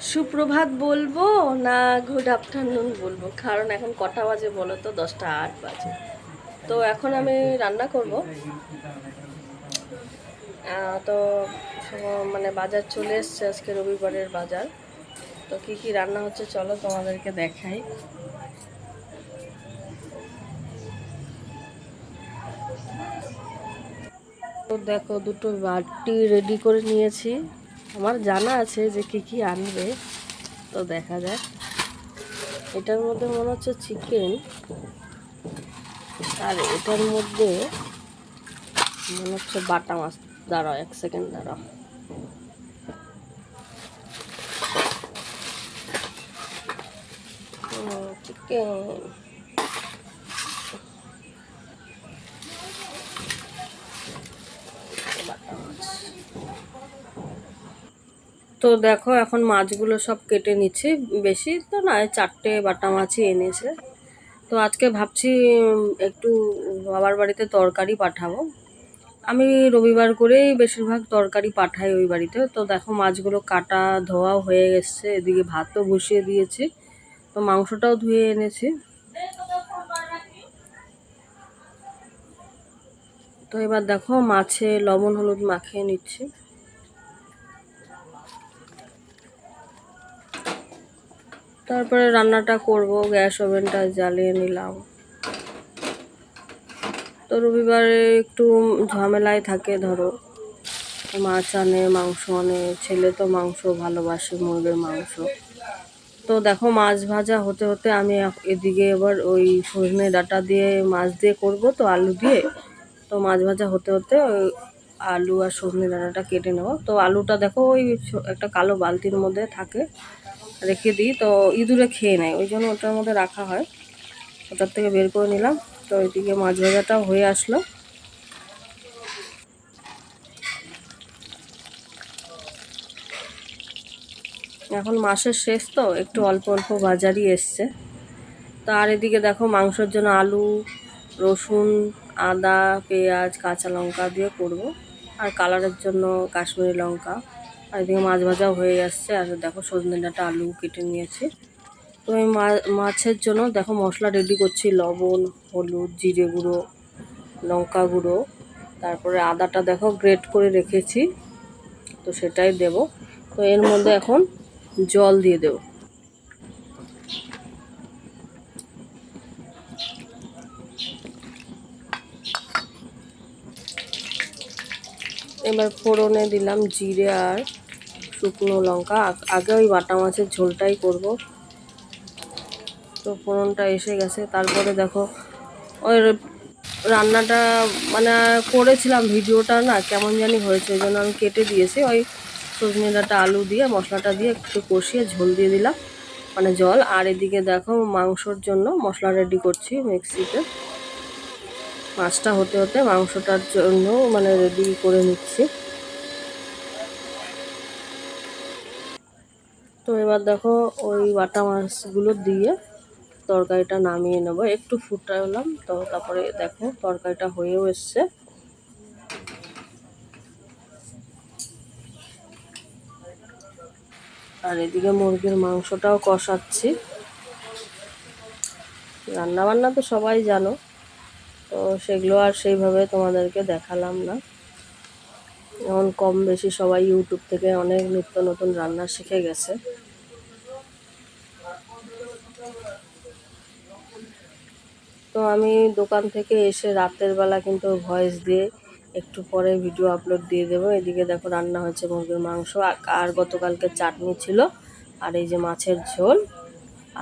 সুপ্রভাত বলবো না গুড আফটারনুন বলবো, কারণ এখন কটা বাজে বলো তো? 10টা 8 বাজে। তো এখন আমি রান্না করব। তো মানে বাজার চলে এসছে, আজকে রবিবারের বাজার। তো কি কি রান্না হচ্ছে চলো তোমাদেরকে দেখাই। তো দেখো, দুটো বাটি রেডি করে নিয়েছি। আমার জানা আছে যে কি কি আনবে, তো দেখা যাক। এটার মধ্যে মনে হচ্ছে চিকেন, আর এটার মধ্যে মনে হচ্ছে বাটা মাছ। দাঁড়াও 1 সেকেন্ড, দাঁড়াও। চিকেন, বাটা মাছ। তো দেখো, এখন মাছগুলো সব কেটে নিচ্ছি। বেশি তো নয়, 4টে বাটা মাছই এনেছে। তো আজকে ভাবছি একটু বাবার বাড়িতে তরকারি পাঠাবো। আমি রবিবার করেই বেশিরভাগ তরকারি পাঠাই ওই বাড়িতে। তো দেখো, মাছগুলো কাটা ধোয়াও হয়ে গেছে, এদিকে ভাতও বসিয়ে দিয়েছি। তো মাংসটাও ধুয়ে এনেছি। তো এবার দেখো, মাছে লবণ হলুদ মাখিয়ে নিচ্ছি। তারপরে রান্নাটা করব, গ্যাস ওভেনটা জ্বালিয়ে নিলাম। তো রবিবারে একটু ঝামেলায় থাকে, ধরো মাছ আনে, মাংস আনে। ছেলে তো মাংস ভালোবাসে, মুরগির মাংস। তো দেখো, মাছ ভাজা হতে হতে আমি এদিকে এবার ওই সজনে ডাঁটা দিয়ে মাছ দিয়ে করব, তো আলু দিয়ে। তো মাছ ভাজা হতে হতে ওই আলু আর সজনে ডাঁটাটা কেটে নেব। তো আলুটা দেখো ওই একটা কালো বালতির মধ্যে থাকে, রেখে দিই। তো ইঁদুরে খেয়ে নেয়, ওই জন্য ওটার মধ্যে রাখা হয়। ওটার থেকে বের করে নিলাম। তো এদিকে মাছ ভাজাটাও হয়ে আসলো। এখন মাসের শেষ, তো একটু অল্প অল্প বাজারই এসছে। তো আর এদিকে দেখো, মাংসের জন্য আলু, রসুন, আদা, পেঁয়াজ, কাঁচা লঙ্কা দিয়ে করব। আর কালারের জন্য কাশ্মীরি লঙ্কা। আর এদিকে মাছ ভাজাও হয়ে আসছে। আর দেখো, সজনে ডাঁটা আলু কেটে নিয়েছি। তো আমি মাছের জন্য দেখো মশলা রেডি করছি। লবণ, হলুদ, জিরে গুঁড়ো, লঙ্কা গুঁড়ো, তারপরে আদাটা দেখো গ্রেট করে রেখেছি, তো সেটাই দেব। তো এর মধ্যে এখন জল দিয়ে দেব। এবার ফোড়নে দিলাম জিরে আর শুকনো লঙ্কা। আগে ওই বাটা মাছের ঝোলটাই করব। তো ফোড়নটা এসে গেছে। তারপরে দেখো, ওই রান্নাটা মানে করেছিলাম, ভিডিওটা না কেমন জানি হয়েছে, ওই জন্য আমি কেটে দিয়েছি। ওই সজনে ডাঁটা আলু দিয়ে মশলাটা দিয়ে একটু কষিয়ে ঝোল দিয়ে দিলাম, মানে জল। আর এদিকে দেখো, মাংসর জন্য মশলা রেডি করছি মিক্সিতে। মাছটা হতে হতে মাংসটার জন্য মানে রেডি করে নিচ্ছি। তো এবার দেখো, ওই বাটা মাছগুলো দিয়ে তরকারিটা নামিয়ে নেব। একটু ফুটালাম, তো তারপরে দেখো তরকারিটা হয়েও এসছে। আর এদিকে মুরগির মাংসটাও কষাচ্ছি। রান্না বান্না তো সবাই জানো, তো সেগুলো আর সেইভাবে তোমাদেরকে দেখালাম না। এখন কম বেশি সবাই ইউটিউব থেকে অনেক নিত্য নতুন রান্না শিখে গেছে। তো আমি দোকান থেকে এসে রাতের বেলা কিন্তু ভয়েস দিয়ে একটু পরে ভিডিও আপলোড দিয়ে দেবো। এদিকে দেখো, রান্না হয়েছে মুরগির মাংস, আর গতকালকে চাটনি ছিল, আর এই যে মাছের ঝোল,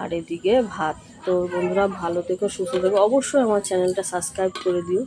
আর এদিকে ভাত। তো বন্ধুরা, ভালো থেকো, সুস্থ থেকো। অবশ্যই আমার চ্যানেলটা সাবস্ক্রাইব করে দিও।